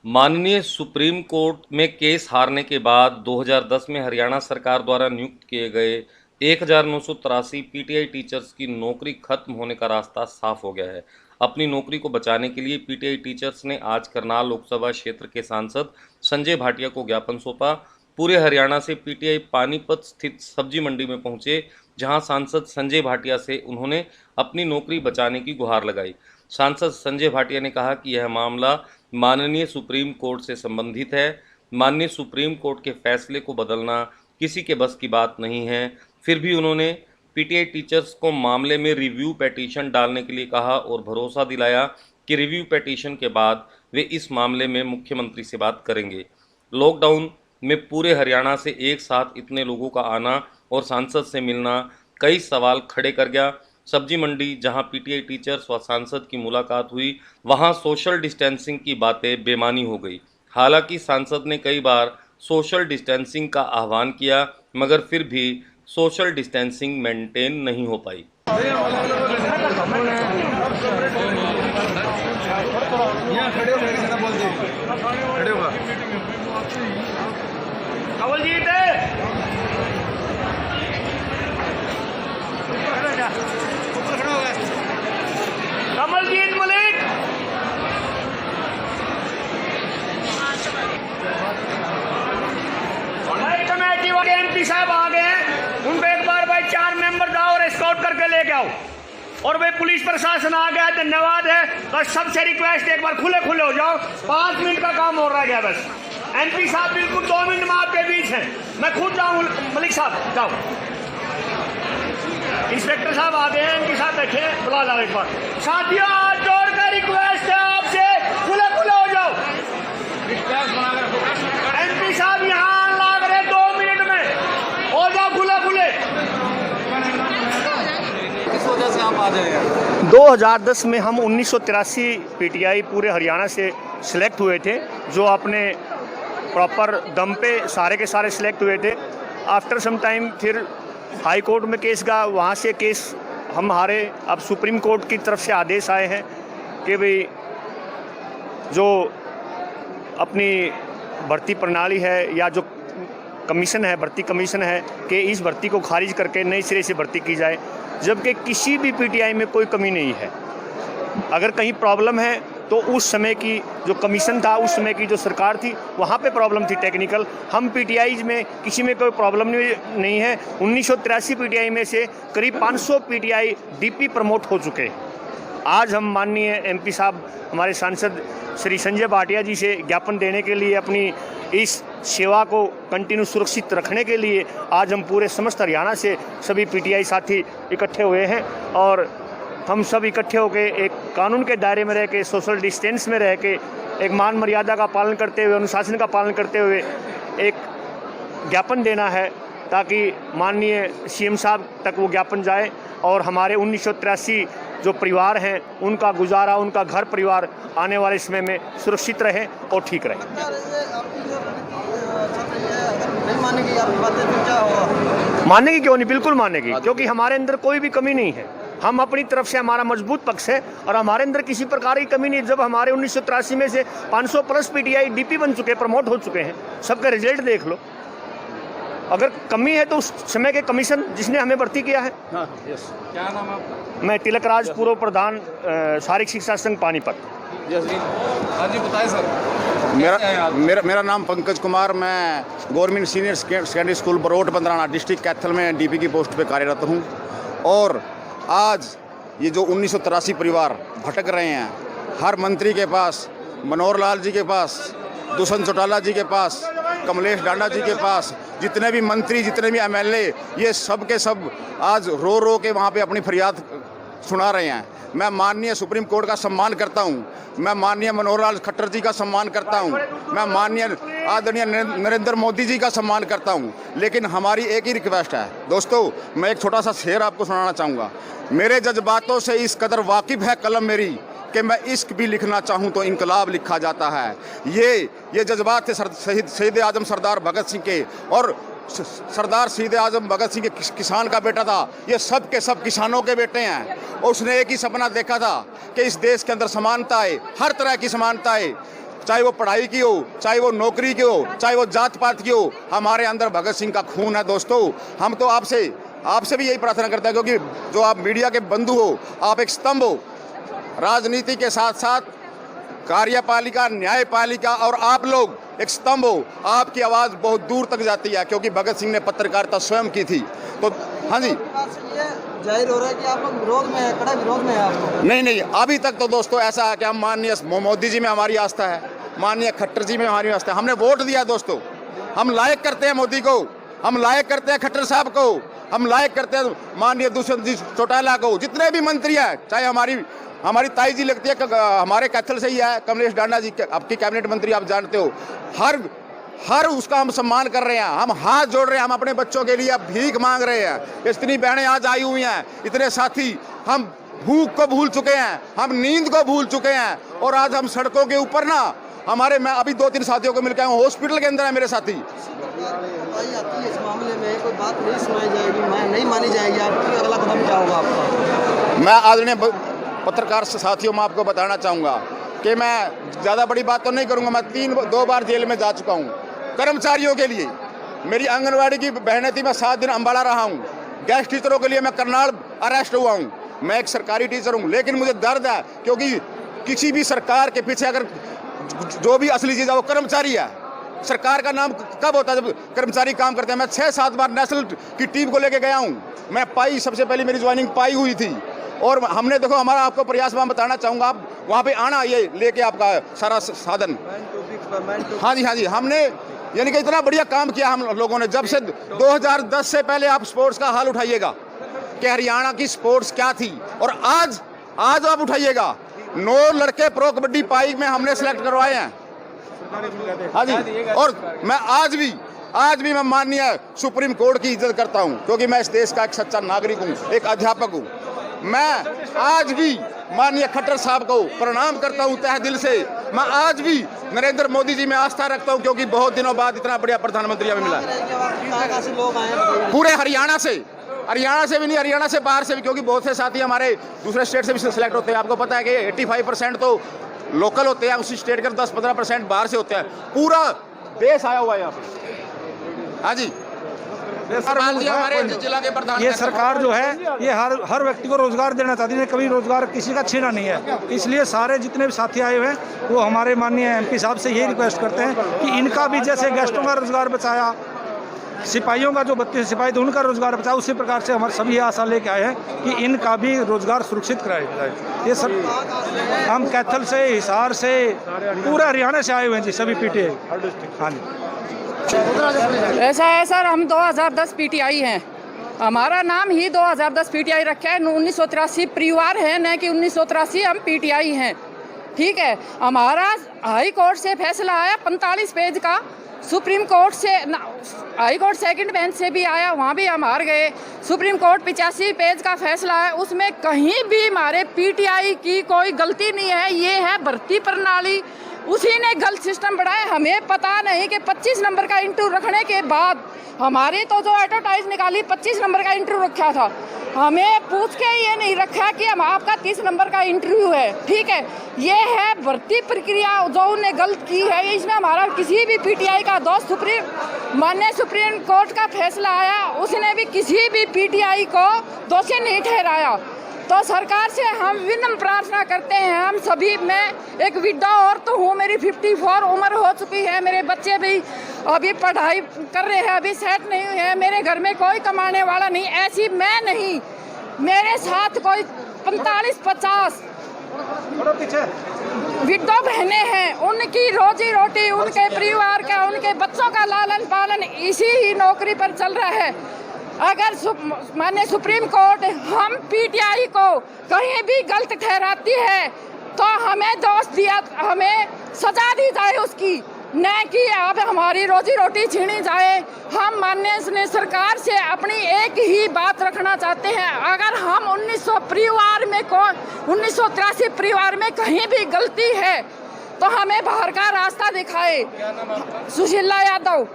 माननीय supreme court में case हारने के बाद 2010 में हरियाणा सरकार द्वारा नियुक्त किए गए 1983 पीटीआई टीचर्स की नौकरी खत्म होने का रास्ता साफ हो गया है। अपनी नौकरी को बचाने के लिए पीटीआई टीचर्स ने आज करनाल लोकसभा क्षेत्र के सांसद संजय भाटिया को ज्ञापन सौंपा। पूरे हरियाणा से पीटीआई पानीपत स्थित सब्जी मंडी में पहुंचे, जहां सांसद संजय भाटिया से उन्होंने अपनी नौकरी बचाने की गुहार लगाई। सांसद संजय भाटिया ने कहा कि यह मामला माननीय सुप्रीम कोर्ट से संबंधित है। माननीय सुप्रीम कोर्ट के फैसले को बदलना किसी के बस की बात नहीं है। फिर भी उन्होंने पीटीआई टीचर्स को मामले में रिव्यू पिटीशन डालने के लिए कहा और भरोसा दिलाया कि रिव्यू पिटीशन के बाद वे इस मामले में मुख्यमंत्री से बात करेंगे। लॉकडाउन में पूरे हरियाणा से एक साथ इतने लोगों का आना और सांसद से मिलना कई सवाल खड़े कर गया। सब्जी मंडी जहां पीटीआई टीचर्स व सांसद की मुलाकात हुई, वहां सोशल डिस्टेंसिंग की बातें बेमानी हो गई। हालांकि सांसद ने कई बार सोशल डिस्टेंसिंग का आह्वान किया, मगर फिर भी सोशल डिस्टेंसिंग मेंटेन नहीं हो पाई। कमलजीत मलिक, कमेटी वाले एमपी साहब आ गए हैं, उनको एक बार भाई 4 मेंबर जाओ और स्काउट करके लेके आओ। और भाई पुलिस प्रशासन आ गया, धन्यवाद है। बस सबसे रिक्वेस्ट, एक बार खुले खुले हो जाओ, 5 मिनट का काम हो रहा है बस। एमपी साहब बिल्कुल 2 मिनट में आपके बीच हैं, मैं खुद जाऊँ। मलिक साहब जाओ, इंस्पेक्टर साहब आ गए हैं, इनके साथ बैठे, बुला लाओ एक बार। साथियों, हाथ जोड़कर रिक्वेस्ट है आपसे, खुले खुले हो जाओ। एमपी साहब यहाँ लाग रहे 2 मिनट में, हो जाओ खुले खुले। किस वजह से आप आ जाएगा? 2010 में हम 1983 पीटीआई पूरे हरियाणा से सिलेक्ट हुए थे, जो अपने प्रॉपर दम पे सारे के सारे सिलेक्ट हुए थे। आफ्टर सम टाइम फिर हाई कोर्ट में केस गया, वहाँ से केस हम हारे। अब सुप्रीम कोर्ट की तरफ से आदेश आए हैं कि भाई जो अपनी भर्ती प्रणाली है या जो कमीशन है, भर्ती कमीशन है, कि इस भर्ती को खारिज करके नई सिरे से भर्ती की जाए। जबकि किसी भी पीटीआई में कोई कमी नहीं है। अगर कहीं प्रॉब्लम है तो उस समय की जो कमीशन था, उस समय की जो सरकार थी, वहाँ पे प्रॉब्लम थी टेक्निकल। हम पीटीआई में किसी में कोई प्रॉब्लम नहीं है। 1983 पीटीआई में से करीब 500 पीटीआई डीपी प्रमोट हो चुके हैं। आज हम माननीय एमपी साहब, हमारे सांसद श्री संजय भाटिया जी से ज्ञापन देने के लिए, अपनी इस सेवा को कंटिन्यू सुरक्षित रखने के लिए आज हम पूरे समस्त हरियाणा से सभी पीटीआई साथी इकट्ठे हुए हैं। और हम सब इकट्ठे होकर एक कानून के दायरे में रह के, सोशल डिस्टेंस में रह के, एक मान मर्यादा का पालन करते हुए, अनुशासन का पालन करते हुए एक ज्ञापन देना है, ताकि माननीय सीएम साहब तक वो ज्ञापन जाए और हमारे 1983 जो परिवार हैं, उनका गुजारा, उनका घर परिवार आने वाले समय में सुरक्षित रहे और ठीक रहे। नहीं मानेगी आपकी बातें, फिर क्या होगा? मानेगी क्यों नहीं, बिल्कुल मानेगी, क्योंकि हमारे अंदर कोई भी कमी नहीं है। हम अपनी तरफ से, हमारा मजबूत पक्ष है और हमारे अंदर किसी प्रकार की कमी नहीं है। जब हमारे 1983 में से 500 प्लस पीटीआई डीपी बन चुके, प्रमोट हो चुके हैं, सबका रिजल्ट देख लो। अगर कमी है तो उस समय के कमीशन जिसने हमें भर्ती किया है। हाँ, यस। क्या नाम है आपका? मैं तिलक राज, पूर्व प्रधान शारीरिक शिक्षा संघ पानीपत। हाँ जी, बताएं सर। मेरा नाम पंकज कुमार, मैं government senior secondary school Barot Bandrana district Kaithal में डीपी की पोस्ट पे कार्यरत हूँ। और आज ये जो 1983 परिवार भटक रहे हैं, हर मंत्री के पास, मनोहर लाल जी के पास, दुष्यंत चौटाला जी के पास, कमलेश डांडा जी के पास, जितने भी मंत्री, जितने भी एमएलए, ये सब के सब आज रो रो के वहाँ पे अपनी फरियाद सुना रहे हैं। मैं माननीय सुप्रीम कोर्ट का सम्मान करता हूं, मैं माननीय मनोहर लाल खट्टर जी का सम्मान करता हूं, मैं माननीय आदरणीय नरेंद्र मोदी जी का सम्मान करता हूं, लेकिन हमारी एक ही रिक्वेस्ट है दोस्तों। मैं एक छोटा सा शेर आपको सुनाना चाहूँगा। मेरे जज्बातों से इस कदर वाकिफ़ है कलम मेरी कि मैं इश्क भी लिखना चाहूँ तो इनकलाब लिखा जाता है। ये जज्बात थे शहीद आजम सरदार भगत सिंह के, और सरदार शहीद आजम भगत सिंह के किसान का बेटा था। ये सब के सब किसानों के बेटे हैं। और उसने एक ही सपना देखा था कि इस देश के अंदर समानता है, हर तरह की समानता है, चाहे वो पढ़ाई की हो, चाहे वो नौकरी की हो, चाहे वो जात पात की हो, हमारे अंदर भगत सिंह का खून है दोस्तों। हम तो आपसे भी यही प्रार्थना करते हैं, क्योंकि जो आप मीडिया के बंधु हो, आप एक स्तंभ हो राजनीति के साथ साथ कार्यपालिका, न्यायपालिका, और आप लोग एक स्तंभ हो। आपकी आवाज़ बहुत दूर तक जाती है, क्योंकि भगत सिंह ने पत्रकारिता स्वयं की थी। तो हाँ जी, जाहिर हो रहा है कि आप लोग विरोध में है, कड़ा विरोध में है आप लोग। नहीं, अभी तक तो दोस्तों ऐसा है कि हम माननीय मोदी जी में हमारी आस्था है, माननीय खट्टर जी में हमारी आस्था है। हमने वोट दिया दोस्तों, हम लायक करते हैं मोदी को, हम लायक करते हैं खट्टर साहब को, हम लायक करते हैं माननीय दुष्यंत जी चौटाला को, जितने भी मंत्री हैं, चाहे हमारी ताई जी लगती है, हमारे कैथल से ही है, कमलेश डांडा जी आपकी कैबिनेट मंत्री, आप जानते हो। हर उसका हम सम्मान कर रहे हैं, हम हाथ जोड़ रहे हैं, हम अपने बच्चों के लिए अब भीख मांग रहे हैं। इतनी बहनें आज आई हुई हैं, इतने साथी, हम भूख को भूल चुके हैं, हम नींद को भूल चुके हैं, और आज हम सड़कों के ऊपर ना, मैं अभी 2-3 साथियों को मिलकर आया हूँ, हॉस्पिटल के अंदर है मेरे साथी। इस मामले में कोई बात नहीं सुनाई जाएगी, नहीं मानी जाएगी, आपकी अगला कदम क्या होगा आपका? मैं आदरणीय पत्रकार साथियों में आपको बताना चाहूँगा कि मैं ज़्यादा बड़ी बात तो नहीं करूँगा। मैं 2 बार जेल में जा चुका हूँ कर्मचारियों के लिए। मेरी आंगनवाड़ी की बहनें थी, मैं 7 दिन अम्बाला रहा हूँ। गेस्ट टीचरों के लिए मैं करनाल अरेस्ट हुआ हूँ। मैं एक सरकारी टीचर हूँ, लेकिन मुझे दर्द है, क्योंकि किसी भी सरकार के पीछे अगर जो भी असली चीज़ है वो कर्मचारी है। सरकार का नाम कब होता है? जब कर्मचारी काम करते हैं। मैं 6-7 बार नेशनल की टीम को लेके गया हूँ। मैं पाई, सबसे पहले मेरी ज्वाइनिंग पाई हुई थी, और हमने देखो हमारा आपको प्रयास मैं बताना चाहूँगा, आप वहाँ पे आना, ये लेके आपका सारा साधन। हाँ जी, हमने यानी कि इतना बढ़िया काम किया हम लोगों ने। जब से 2010 से पहले आप स्पोर्ट्स का हाल उठाइएगा कि हरियाणा की स्पोर्ट्स क्या थी, और आज आप उठाइएगा, 9 लड़के प्रो कबड्डी पाई में हमने सेलेक्ट करवाए हैं। हाँ जी, और मैं आज भी मैं माननीय सुप्रीम कोर्ट की इज्जत करता हूँ, क्योंकि मैं इस देश का एक सच्चा नागरिक हूँ, एक अध्यापक हूँ। मैं आज भी माननीय खट्टर साहब को प्रणाम करता हूँ तहे दिल से। मैं आज भी नरेंद्र मोदी जी में आस्था रखता हूँ, क्योंकि बहुत दिनों बाद इतना बढ़िया प्रधानमंत्री हमें मिला। पूरे हरियाणा से भी नहीं, हरियाणा से बाहर से भी, क्योंकि बहुत से साथी हमारे दूसरे स्टेट से भी सिलेक्ट होते हैं। आपको पता है कि 85% तो लोकल होते हैं, उसी स्टेट के 10-15% बाहर से होते हैं। पूरा देश आया हुआ है यहाँ पे। हाँ जी, हमारे जिला के प्रधान, ये सरकार जो है ये हर व्यक्ति को रोजगार देना चाहती है, कभी रोजगार किसी का छीना नहीं है। इसलिए सारे जितने भी साथी आए हुए हैं वो हमारे माननीय MP साहब से यही रिक्वेस्ट करते हैं कि इनका भी जैसे गेस्टों का रोजगार बचाया, सिपाहियों का जो 32 सिपाही थे उनका रोजगार बचाया, उसी प्रकार से हमारे सभी आशा लेके आए हैं कि इनका भी रोजगार सुरक्षित कराया जाए। ये सब हम कैथल से, हिसार से, पूरे हरियाणा से आए हुए हैं जी, सभी PTI। हाँ जी, ऐसा है सर, हम 2010 PTI हैं, हमारा नाम ही 2010 PTI रखा है। 1983 परिवार है, न कि 1983 हम PTI हैं। ठीक है, हमारा हाई कोर्ट से फैसला आया 45 पेज का, सुप्रीम कोर्ट से हाई कोर्ट सेकंड बेंच से भी आया, वहाँ भी हम हार गए। सुप्रीम कोर्ट 85 पेज का फैसला है, उसमें कहीं भी हमारे PTI की कोई गलती नहीं है। ये है भर्ती प्रणाली, उसी ने गलत सिस्टम बढ़ाया। हमें पता नहीं कि 25 नंबर का इंटरव्यू रखने के बाद हमारी तो जो एडवर्टाइज निकाली 25 नंबर का इंटरव्यू रखा था, हमें पूछ के ये नहीं रखा कि हम आपका 30 नंबर का इंटरव्यू है। ठीक है, ये है भर्ती प्रक्रिया जो उन्होंने गलत की है। इसमें हमारा किसी भी PTI का दोस्त माननीय सुप्रीम कोर्ट का फैसला आया, उसने भी किसी भी PTI को दोषी नहीं ठहराया। तो सरकार से हम विनम्र प्रार्थना करते हैं, हम सभी, मैं एक विधवा औरत हूँ, मेरी 54 उम्र हो चुकी है, मेरे बच्चे भी अभी पढ़ाई कर रहे हैं, अभी सेट नहीं हुए हैं, मेरे घर में कोई कमाने वाला नहीं, ऐसी मैं नहीं, मेरे साथ कोई 45-50 विधवा बहनें हैं, उनकी रोजी रोटी, उनके परिवार का, उनके बच्चों का लालन पालन इसी ही नौकरी पर चल रहा है। अगर माननीय सुप्रीम कोर्ट हम PTI को कहीं भी गलत ठहराती है तो हमें दोष दिया, हमें सजा दी जाए उसकी, न कि अब हमारी रोजी रोटी छीनी जाए। हम माननीय सरकार से अपनी एक ही बात रखना चाहते हैं, अगर हम 1983 परिवार में कहीं भी गलती है तो हमें बाहर का रास्ता दिखाए। सुशीला यादव।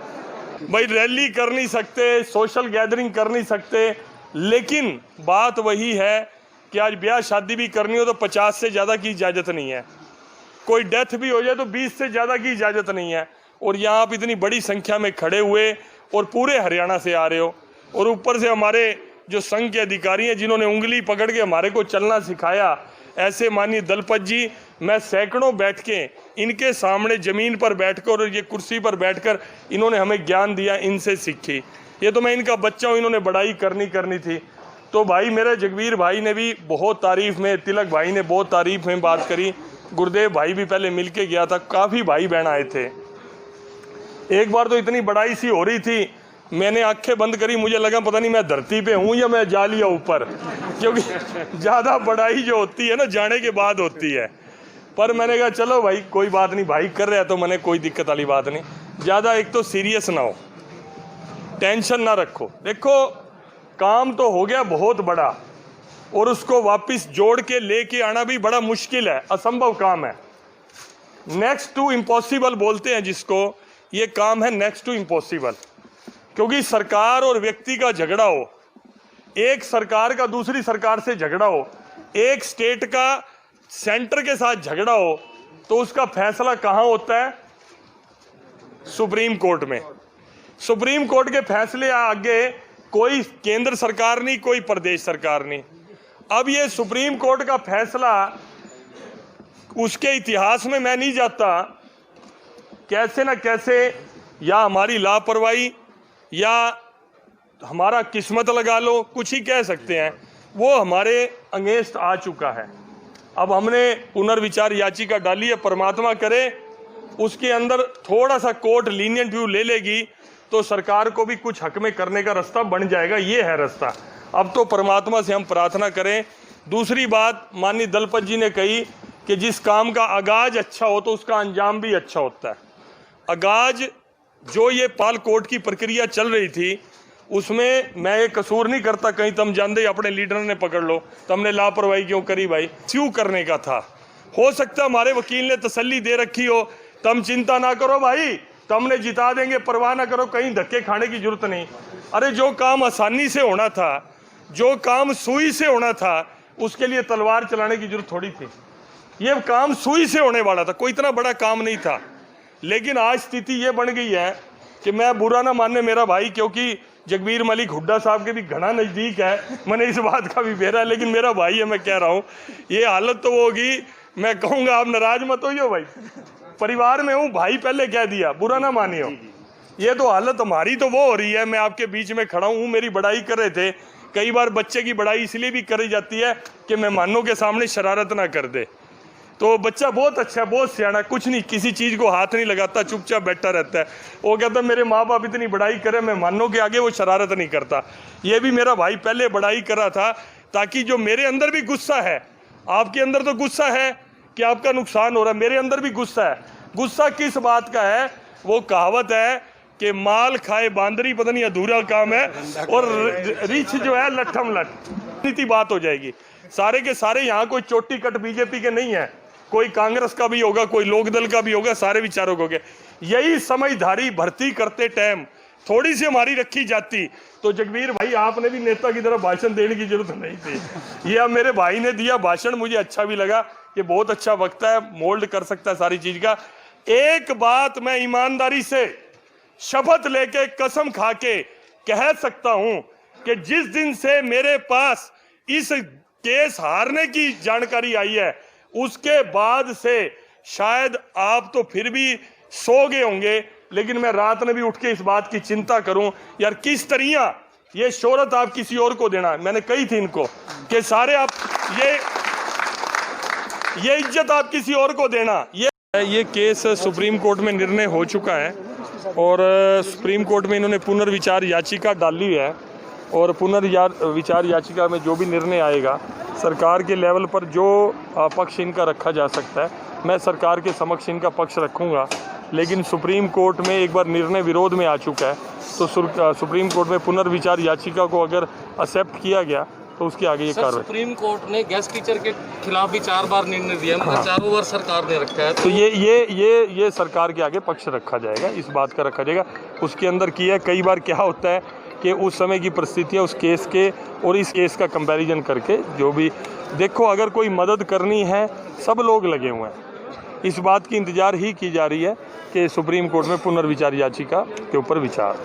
भाई रैली कर नहीं सकते, सोशल गैदरिंग कर नहीं सकते, लेकिन बात वही है कि आज ब्याह शादी भी करनी हो तो 50 से ज़्यादा की इजाज़त नहीं है। कोई डेथ भी हो जाए तो 20 से ज़्यादा की इजाज़त नहीं है। और यहाँ आप इतनी बड़ी संख्या में खड़े हुए और पूरे हरियाणा से आ रहे हो, और ऊपर से हमारे जो संघ के अधिकारी हैं जिन्होंने उंगली पकड़ के हमारे को चलना सिखाया, ऐसे माननीय दलपत जी, मैं सैकड़ों बैठ के इनके सामने ज़मीन पर बैठकर और ये कुर्सी पर बैठकर इन्होंने हमें ज्ञान दिया, इनसे सीखी। ये तो मैं इनका बच्चा हूँ, इन्होंने बड़ाई करनी थी। तो भाई मेरे जगबीर भाई ने भी बहुत तारीफ़ में, तिलक भाई ने बहुत तारीफ़ में बात करी, गुरुदेव भाई भी पहले मिल के गया था, काफ़ी भाई बहन आए थे। एक बार तो इतनी बड़ाई सी हो रही थी, मैंने आंखें बंद करी, मुझे लगा पता नहीं मैं धरती पे हूँ या मैं जा लिया ऊपर, क्योंकि ज़्यादा बड़ाई जो होती है ना जाने के बाद होती है। पर मैंने कहा चलो भाई कोई बात नहीं, भाई कर रहे हैं तो मैंने कोई दिक्कत वाली बात नहीं। ज़्यादा एक तो सीरियस ना हो, टेंशन ना रखो। देखो काम तो हो गया बहुत बड़ा, और उसको वापस जोड़ के लेके आना भी बड़ा मुश्किल है, असंभव काम है। नेक्स्ट टू इम्पॉसिबल बोलते हैं जिसको, ये काम है नेक्स्ट टू इम्पॉसिबल। क्योंकि सरकार और व्यक्ति का झगड़ा हो, एक सरकार का दूसरी सरकार से झगड़ा हो, एक स्टेट का सेंटर के साथ झगड़ा हो, तो उसका फैसला कहाँ होता है? सुप्रीम कोर्ट में। सुप्रीम कोर्ट के फैसले आगे कोई केंद्र सरकार नहीं, कोई प्रदेश सरकार नहीं। अब ये सुप्रीम कोर्ट का फैसला, उसके इतिहास में मैं नहीं जाता, कैसे ना कैसे या हमारी लापरवाही या हमारा किस्मत लगा लो, कुछ ही कह सकते हैं, वो हमारे अगेंस्ट आ चुका है। अब हमने पुनर्विचार याचिका डाली है, परमात्मा करे उसके अंदर थोड़ा सा कोर्ट लीनियंट व्यू ले लेगी तो सरकार को भी कुछ हक में करने का रास्ता बन जाएगा। ये है रास्ता। अब तो परमात्मा से हम प्रार्थना करें। दूसरी बात माननीय दलपत जी ने कही कि जिस काम का आगाज अच्छा हो तो उसका अंजाम भी अच्छा होता है। आगाज जो ये पाल कोर्ट की प्रक्रिया चल रही थी, उसमें मैं ये कसूर नहीं करता, कहीं तुम जानते अपने लीडर ने पकड़ लो, तुमने लापरवाही क्यों करी भाई, क्यों करने का था। हो सकता हमारे वकील ने तसल्ली दे रखी हो, तुम चिंता ना करो भाई, तुमने जिता देंगे, परवाह ना करो, कहीं धक्के खाने की जरूरत नहीं। अरे जो काम आसानी से होना था, जो काम सुई से होना था, उसके लिए तलवार चलाने की जरूरत थोड़ी थी। ये काम सुई से होने वाला था, कोई इतना बड़ा काम नहीं था। लेकिन आज स्थिति ये बन गई है कि मैं बुरा ना मानने मेरा भाई, क्योंकि जगबीर मलिक हुड्डा साहब के भी घना नज़दीक है, मैंने इस बात का भी बेरा है, लेकिन मेरा भाई है, मैं कह रहा हूँ ये हालत तो होगी। मैं कहूँगा आप नाराज मत होइयो भाई, परिवार में हूँ, भाई पहले कह दिया, बुरा ना मानियो। ये तो हालत हमारी तो वो हो रही है, मैं आपके बीच में खड़ा हूँ, मेरी बड़ाई कर रहे थे। कई बार बच्चे की बड़ाई इसलिए भी करी जाती है कि मेहमानों के सामने शरारत ना कर दे। तो बच्चा बहुत अच्छा है, बहुत सियाना, कुछ नहीं, किसी चीज़ को हाथ नहीं लगाता, चुपचाप बैठा रहता है। वो कहता है मेरे माँ बाप इतनी बड़ाई करे, मेहमानों के आगे वो शरारत नहीं करता। ये भी मेरा भाई पहले बड़ाई करा था, ताकि जो मेरे अंदर भी गुस्सा है, आपके अंदर तो गुस्सा है कि आपका नुकसान हो रहा है, मेरे अंदर भी गुस्सा है। गुस्सा किस बात का है? वो कहावत है कि माल खाए बांदरी, पता नहीं अधूरा काम है, और रीछ जो है लट्ठम लट। नीति बात हो जाएगी। सारे के सारे यहाँ कोई चोटी कट बीजेपी के नहीं है, कोई कांग्रेस का भी होगा, कोई लोकदल का भी होगा, सारे विचारों को। यही समझदारी भर्ती करते टाइम थोड़ी सी हमारी रखी जाती तो जगबीर भाई आपने भी नेता की तरह भाषण देने की जरूरत नहीं थी। ये अब मेरे भाई ने दिया भाषण, मुझे अच्छा भी लगा, ये बहुत अच्छा वक्त है, मोल्ड कर सकता है सारी चीज का। एक बात मैं ईमानदारी से शपथ लेके कसम खा के कह सकता हूं कि जिस दिन से मेरे पास इस केस हारने की जानकारी आई है, उसके बाद से शायद आप तो फिर भी सो गए होंगे, लेकिन मैं रात में भी उठ के इस बात की चिंता करूं यार किस तरह ये शोहरत आप किसी और को देना। मैंने कही थी इनको कि सारे आप ये इज्जत आप किसी और को देना। ये केस सुप्रीम कोर्ट में निर्णय हो चुका है और सुप्रीम कोर्ट में इन्होंने पुनर्विचार याचिका डाली है और पुनर्विचार याचिका में जो भी निर्णय आएगा सरकार के लेवल पर जो पक्ष इनका रखा जा सकता है, मैं सरकार के समक्ष इनका पक्ष रखूंगा। लेकिन सुप्रीम कोर्ट में एक बार निर्णय विरोध में आ चुका है, तो सुप्रीम कोर्ट में पुनर्विचार याचिका को अगर एक्सेप्ट किया गया तो उसकी आगे ये कार्रवाई। सुप्रीम कोर्ट ने गेस्ट टीचर के खिलाफ भी 4 बार निर्णय दिया, मतलब चारों बार सरकार ने रखा है, तो ये सरकार के आगे पक्ष रखा जाएगा, इस बात का रखा जाएगा। उसके अंदर किया कई बार क्या होता है कि उस समय की परिस्थितियाँ उस केस के और इस केस का कंपैरिजन करके जो भी देखो, अगर कोई मदद करनी है सब लोग लगे हुए हैं, इस बात की इंतजार ही की जा रही है कि सुप्रीम कोर्ट में पुनर्विचार याचिका के ऊपर विचार।